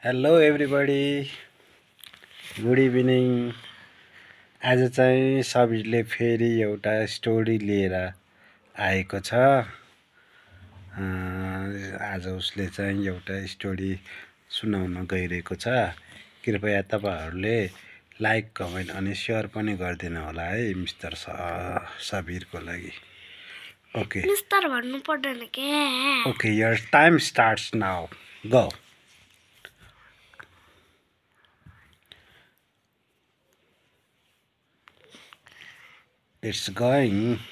Hello everybody, good evening. आज चाहिँ सबिरले फेरि एउटा स्टोरी लिएर आएको छ। आज उसले चाहिँ एउटा स्टोरी सुनाउन गइरहेको छ। कृपया तपाईँहरूले लाइक, कमेन्ट अनि सेयर पनि गरिदिनु होला है मिस्टर सबिरको लागि। ओके मिस्टर भन्नु पर्दैन के? Okay, your time starts now, go. It's going.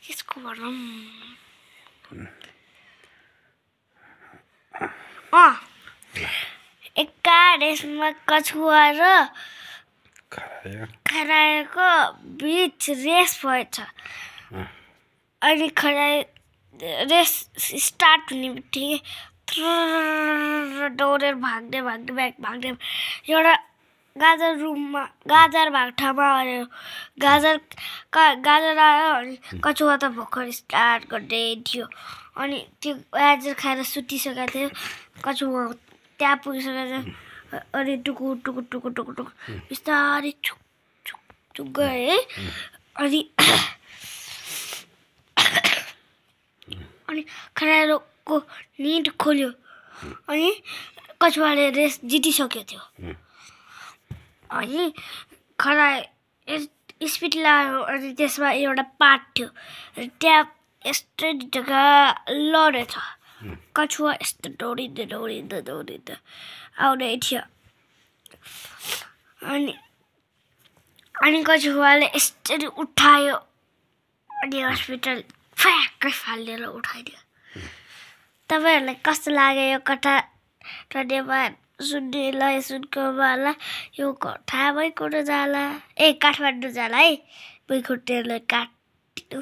यसको भनौँ एका रेसमा कछुवा र खरायोको बीच रेस भएछ। अनि खरायो रेस स्टार्ट हुने बित्तिकै दौडेर भाग्दै एउटा गाजर भएको ठाउँमा आयो। गाजर आयो अनि कछुवा त भर्खर स्टार्ट गर्दै थियो। अनि त्यो गाजर खाएर सुतिसकेको थियो। कछुवा त्यहाँ पुगिसकेको थियो। अनि टुकुर बिस्तारै छुक गए। अनि खरायोको निद खोल्यो। अनि कछुवाले रेस जितिसकेको थियो। अनि खरायो स्पिड लाग्यो। अनि त्यसमा एउटा पात थियो। त्यहाँ यस्तो ढिटोका लडेछ। कछुवा यस्तो दौडिँदै आउँदै थियो। अनि कछुवाले यसरी उठायो। अनि हस्पिटल फ्याक्कै फालेर उठाइदियो। तपाईँहरूलाई कस्तो लाग्यो यो कथा? धन्यवाद सुन्नेलाई, सुनकोमालाई। यो कथा भइकोट जाला काठमाडौँ जाला है। भइकोटले काटिदिनु।